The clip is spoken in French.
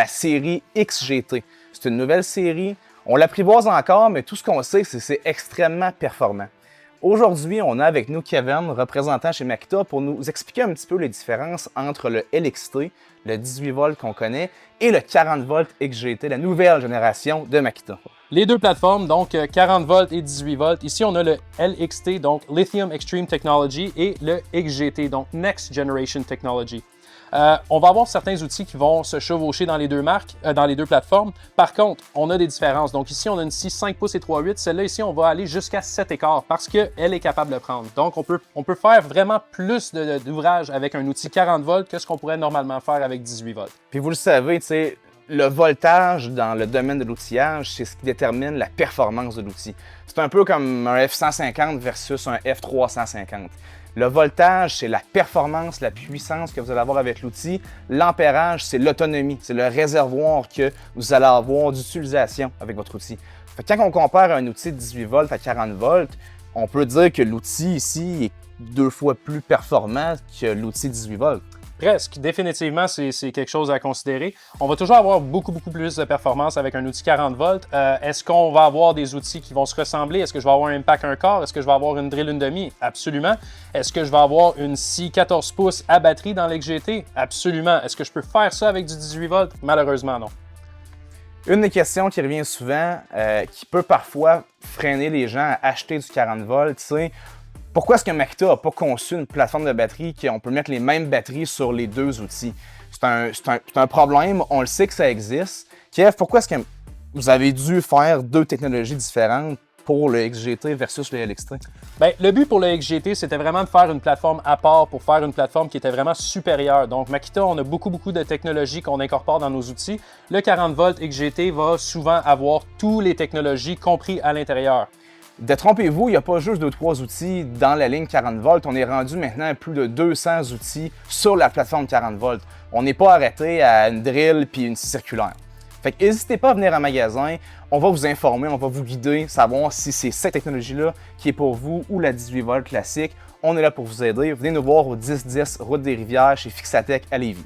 série XGT. C'est une nouvelle série. On l'apprivoise encore, mais tout ce qu'on sait, c'est que c'est extrêmement performant. Aujourd'hui, on a avec nous Kevin, représentant chez Makita, pour nous expliquer un petit peu les différences entre le LXT, le 18 volts qu'on connaît, et le 40 volts XGT, la nouvelle génération de Makita. Les deux plateformes, donc 40 volts et 18 volts. Ici, on a le LXT, donc Lithium Extreme Technology, et le XGT, donc Next Generation Technology. On va avoir certains outils qui vont se chevaucher dans les deux marques, dans les deux plateformes. Par contre, on a des différences. Donc ici, on a une scie 5 pouces et 3/8. Celle-là, ici, on va aller jusqu'à 7 écarts parce qu'elle est capable de prendre. Donc, on peut faire vraiment plus d'ouvrage avec un outil 40 volts que ce qu'on pourrait normalement faire avec 18 volts. Puis vous le savez, tu sais, le voltage dans le domaine de l'outillage, c'est ce qui détermine la performance de l'outil. C'est un peu comme un F150 versus un F350. Le voltage, c'est la performance, la puissance que vous allez avoir avec l'outil. L'ampérage, c'est l'autonomie, c'est le réservoir que vous allez avoir d'utilisation avec votre outil. Fait que quand on compare un outil de 18 volts à 40 volts, on peut dire que l'outil ici est 2 fois plus performant que l'outil 18 volts. Presque. Définitivement, c'est quelque chose à considérer. On va toujours avoir beaucoup plus de performance avec un outil 40 volts. Est-ce qu'on va avoir des outils qui vont se ressembler? Est-ce que je vais avoir un impact 1/4? Est-ce que je vais avoir une drill 1/2? Absolument. Est-ce que je vais avoir une scie 14 pouces à batterie dans l'XGT? Absolument. Est-ce que je peux faire ça avec du 18 volts? Malheureusement, non. Une des questions qui revient souvent, qui peut parfois freiner les gens à acheter du 40 volts, c'est pourquoi est-ce que Makita n'a pas conçu une plateforme de batterie qu'on peut mettre les mêmes batteries sur les deux outils? C'est un problème, on le sait que ça existe. Kev, pourquoi est-ce que vous avez dû faire deux technologies différentes pour le XGT versus le LXT? Bien, le but pour le XGT, c'était vraiment de faire une plateforme à part pour faire une plateforme qui était vraiment supérieure. Donc, Makita, on a beaucoup de technologies qu'on incorpore dans nos outils. Le 40 volts XGT va souvent avoir toutes les technologies compris à l'intérieur. Détrompez-vous, il n'y a pas juste 2-3 outils dans la ligne 40 volts. On est rendu maintenant à plus de 200 outils sur la plateforme 40 volts. On n'est pas arrêté à une drill puis une scie circulaire. Fait que n'hésitez pas à venir en magasin. On va vous informer, on va vous guider, savoir si c'est cette technologie-là qui est pour vous ou la 18 volts classique. On est là pour vous aider. Venez nous voir au 1010 Route des Rivières chez Fixatech à Lévis.